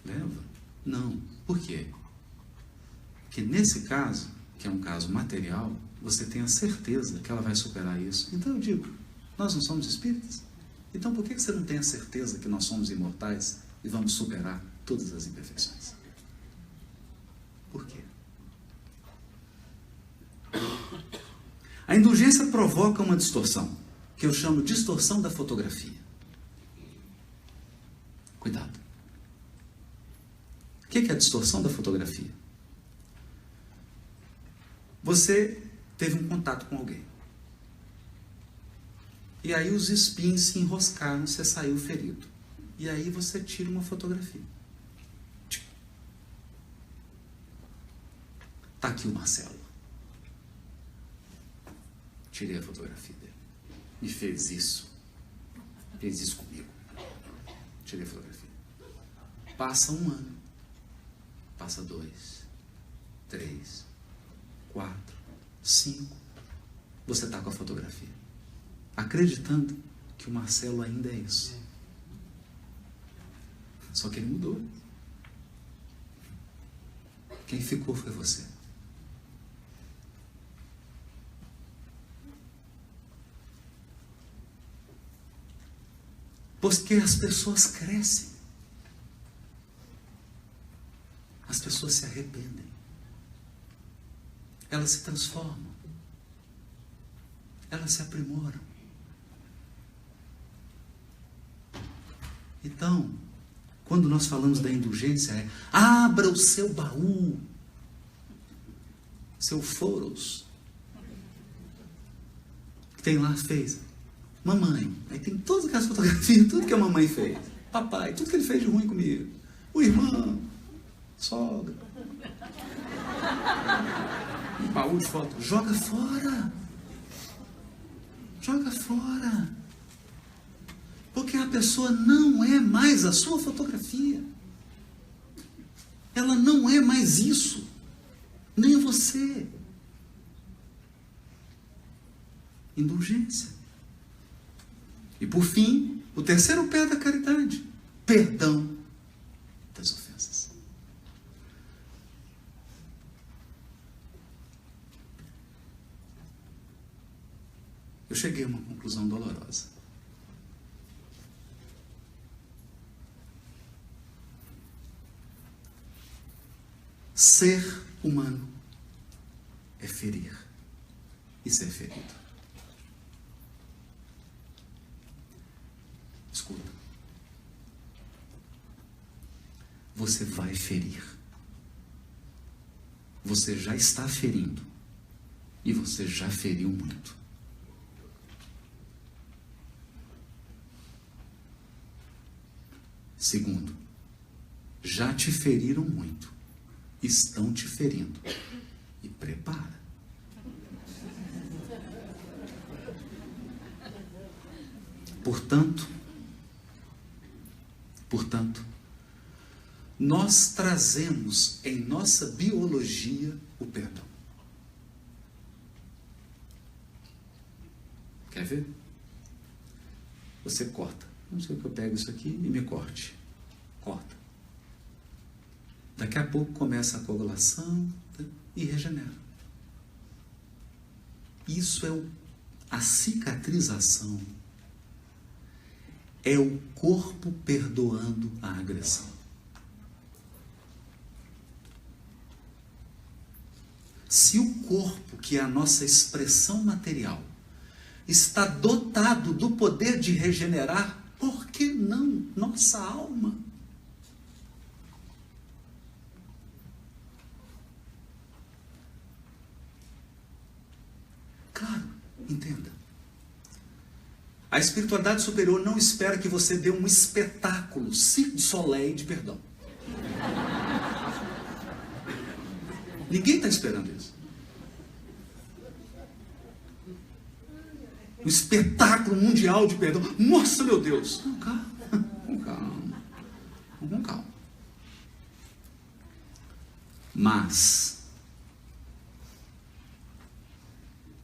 Leva? Não. Por quê? Porque nesse caso, que é um caso material, você tem a certeza que ela vai superar isso. Então eu digo, nós não somos espíritas? Então por que você não tem a certeza que nós somos imortais e vamos superar todas as imperfeições? Por quê? A indulgência provoca uma distorção, que eu chamo de distorção da fotografia. Cuidado. O que é a distorção da fotografia? Você teve um contato com alguém. E aí os espinhos se enroscaram, você saiu ferido. E aí você tira uma fotografia. Está aqui o Marcelo. Tirei a fotografia dele. Me fez isso. Fez isso comigo. Tirei a fotografia. Passa 1 ano. Passa 2, 3, 4, 5. Você está com a fotografia. Acreditando que o Marcelo ainda é isso. Só que ele mudou. Quem ficou foi você. Porque as pessoas crescem. As pessoas se arrependem. Elas se transformam. Elas se aprimoram. Então, quando nós falamos da indulgência, é abra o seu baú, seu foros. Tem lá, fez. Mamãe. Aí tem todas aquelas fotografias, tudo que a mamãe fez. Papai, tudo que ele fez de ruim comigo. O irmão, sogra. Um baú de foto. Joga fora. Joga fora. Porque a pessoa não é mais a sua fotografia. Ela não é mais isso. Nem você. Indulgência. E por fim, o terceiro pé da caridade. Perdão das ofensas. Eu cheguei a uma conclusão dolorosa. Ser humano é ferir e ser ferido. Escuta. Você vai ferir. Você já está ferindo. E você já feriu muito. Segundo, já te feriram muito. Estão te ferindo. E prepara. Portanto, nós trazemos em nossa biologia o perdão. Quer ver? Você corta. Não sei o que eu pego isso aqui e me corte. Corta. Daqui a pouco começa a coagulação e regenera. Isso é a cicatrização. É o corpo perdoando a agressão. Se o corpo, que é a nossa expressão material, está dotado do poder de regenerar, por que não nossa alma? Claro, entenda. A espiritualidade superior não espera que você dê um espetáculo, Cirque du Soleil de perdão. Ninguém está esperando isso. Um espetáculo mundial de perdão. Nossa, meu Deus! Não, calma, com calma. Com calma. Mas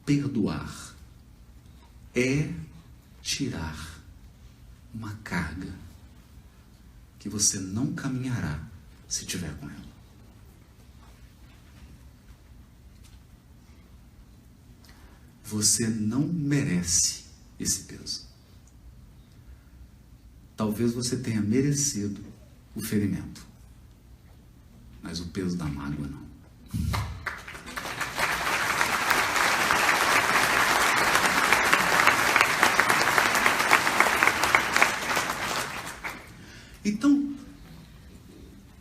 perdoar é tirar uma carga que você não caminhará se tiver com ela. Você não merece esse peso. Talvez você tenha merecido o ferimento, mas o peso da mágoa não. Então,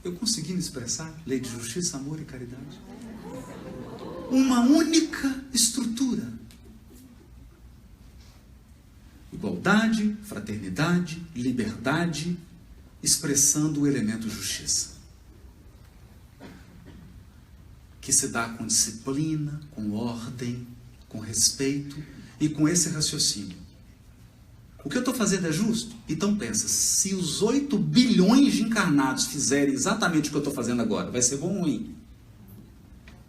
Eu consegui me expressar? Lei de justiça, amor e caridade. Uma única estrutura. Igualdade, fraternidade, liberdade, expressando o elemento justiça. Que se dá com disciplina, com ordem, com respeito e com esse raciocínio. O que eu estou fazendo é justo? Então pensa, se os 8 bilhões de encarnados fizerem exatamente o que eu estou fazendo agora, vai ser bom ou ruim?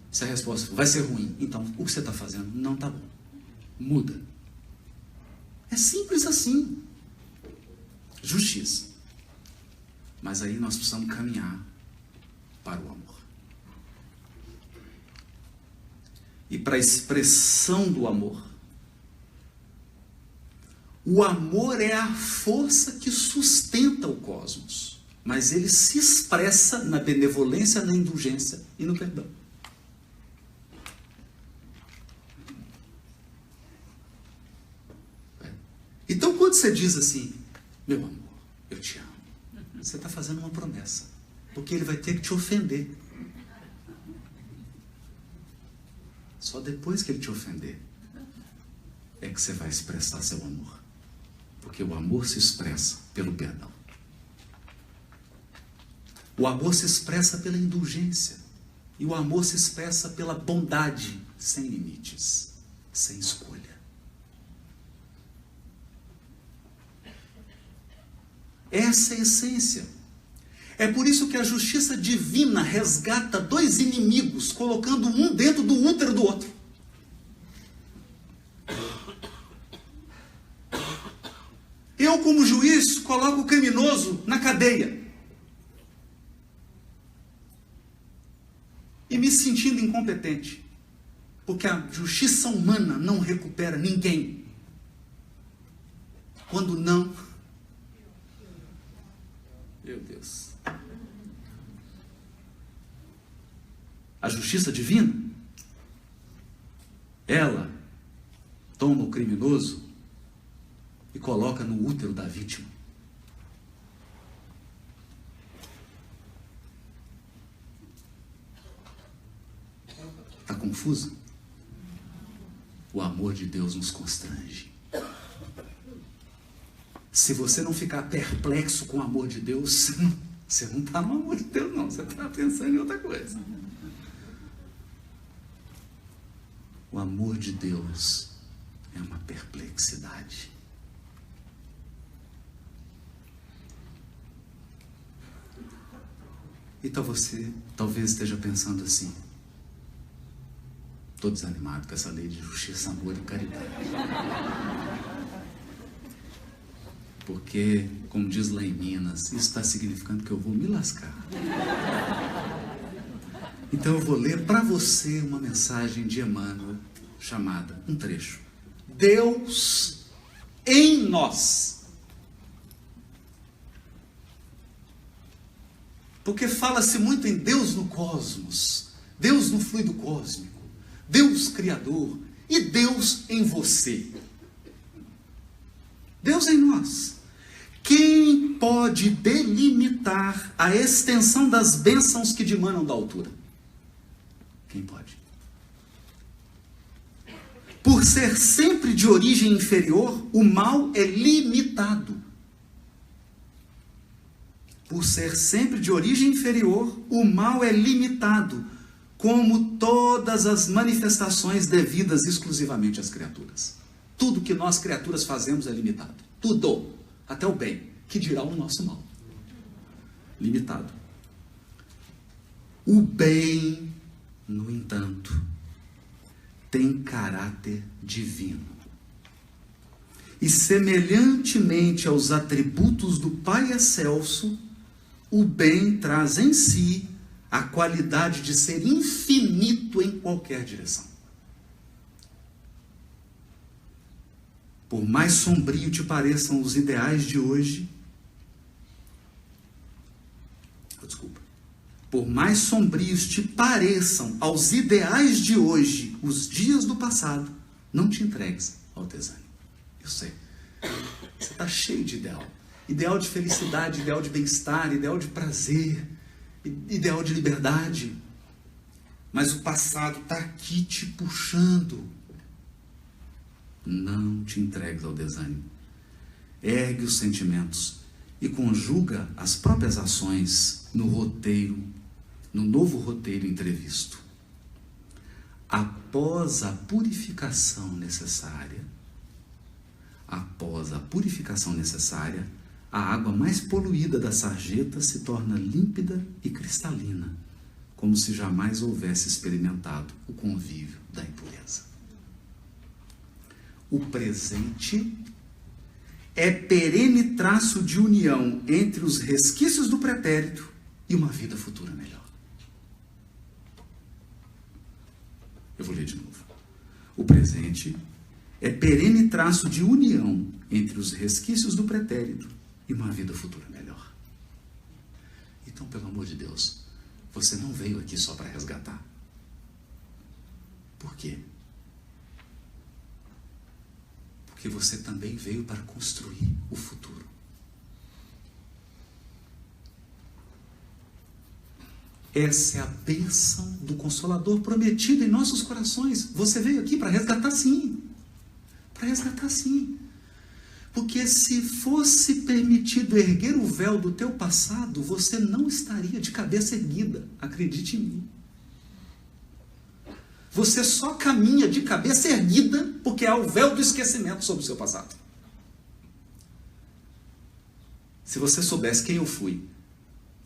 Se a resposta for, vai ser ruim, então o que você está fazendo não está bom. Muda. É simples assim. Justiça. Mas aí nós precisamos caminhar para o amor. E para a expressão do amor. O amor é a força que sustenta o cosmos. Mas ele se expressa na benevolência, na indulgência e no perdão. Então quando você diz assim, meu amor, eu te amo, você está fazendo uma promessa. Porque ele vai ter que te ofender. Só depois que ele te ofender é que você vai expressar seu amor. Porque o amor se expressa pelo perdão. O amor se expressa pela indulgência. E o amor se expressa pela bondade, sem limites, sem escolha. Essa é a essência. É por isso que a justiça divina resgata 2 inimigos, colocando um dentro do útero do outro. Eu, como juiz, coloco o criminoso na cadeia. E me sentindo incompetente. Porque a justiça humana não recupera ninguém. Quando não... Meu Deus. A justiça divina, ela toma o criminoso e coloca no útero da vítima. Está confuso? O amor de Deus nos constrange. Se você não ficar perplexo com o amor de Deus, você não está no amor de Deus, não. Você está pensando em outra coisa. O amor de Deus é uma perplexidade. Então você talvez esteja pensando assim: estou desanimado com essa lei de justiça, amor e caridade. Porque, como diz lá em Minas, isso está significando que eu vou me lascar. Então eu vou ler para você uma mensagem de Emmanuel chamada, um trecho: Deus em nós. Porque fala-se muito em Deus no cosmos, Deus no fluido cósmico, Deus criador e Deus em você. Deus em nós. Quem pode delimitar a extensão das bênçãos que dimanam da altura? Quem pode? Por ser sempre de origem inferior, o mal é limitado. Por ser sempre de origem inferior, o mal é limitado, como todas as manifestações devidas exclusivamente às criaturas. Tudo que nós criaturas fazemos é limitado. Tudo, até o bem, que dirá o nosso mal. Limitado. O bem, no entanto, tem caráter divino. E semelhantemente aos atributos do Pai excelso, o bem traz em si a qualidade de ser infinito em qualquer direção. Por mais sombrio te pareçam os ideais de hoje, por mais sombrios te pareçam aos ideais de hoje os dias do passado, não te entregues ao desânimo. Eu sei, você está cheio de ideal. Ideal de felicidade, ideal de bem-estar, ideal de prazer, ideal de liberdade. Mas o passado está aqui te puxando. Não te entregues ao desânimo. Ergue os sentimentos e conjuga as próprias ações no roteiro, no novo roteiro entrevisto. Após a purificação necessária, a água mais poluída da sarjeta se torna límpida e cristalina, como se jamais houvesse experimentado o convívio da impureza. O presente é perene traço de união entre os resquícios do pretérito e uma vida futura melhor. Eu vou ler de novo. O presente é perene traço de união entre os resquícios do pretérito e uma vida futura melhor. Então, pelo amor de Deus, você não veio aqui só para resgatar. Por quê? Porque você também veio para construir o futuro. Essa é a bênção do Consolador prometido em nossos corações. Você veio aqui para resgatar sim. Para resgatar sim. Porque se fosse permitido erguer o véu do teu passado, você não estaria de cabeça erguida. Acredite em mim. Você só caminha de cabeça erguida porque há o véu do esquecimento sobre o seu passado. Se você soubesse quem eu fui,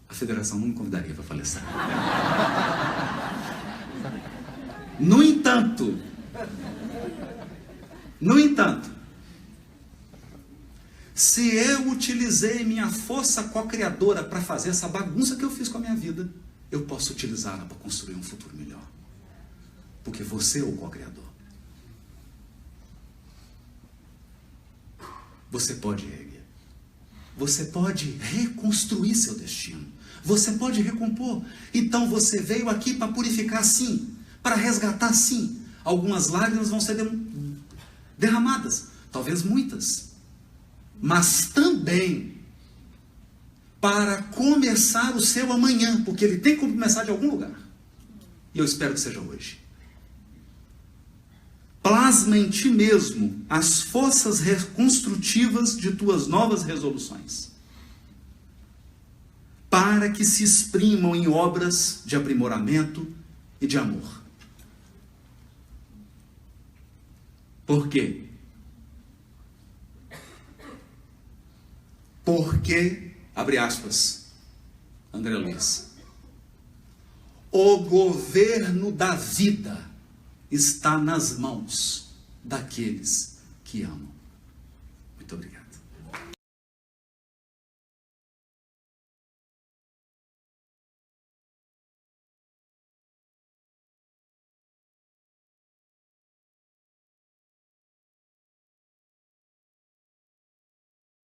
a federação não me convidaria para falecer. No entanto, se eu utilizei minha força co-criadora para fazer essa bagunça que eu fiz com a minha vida, eu posso utilizá-la para construir um futuro melhor. Porque você é o co-criador. Você pode erguer. Você pode reconstruir seu destino. Você pode recompor. Então você veio aqui para purificar sim, para resgatar sim. Algumas lágrimas vão ser derramadas, talvez muitas. Mas também para começar o seu amanhã, porque ele tem que começar de algum lugar. E eu espero que seja hoje. Plasma em ti mesmo as forças reconstrutivas de tuas novas resoluções, para que se exprimam em obras de aprimoramento e de amor. Por quê? Porque, abre aspas, André Luiz, o governo da vida está nas mãos daqueles que amam. Muito obrigado.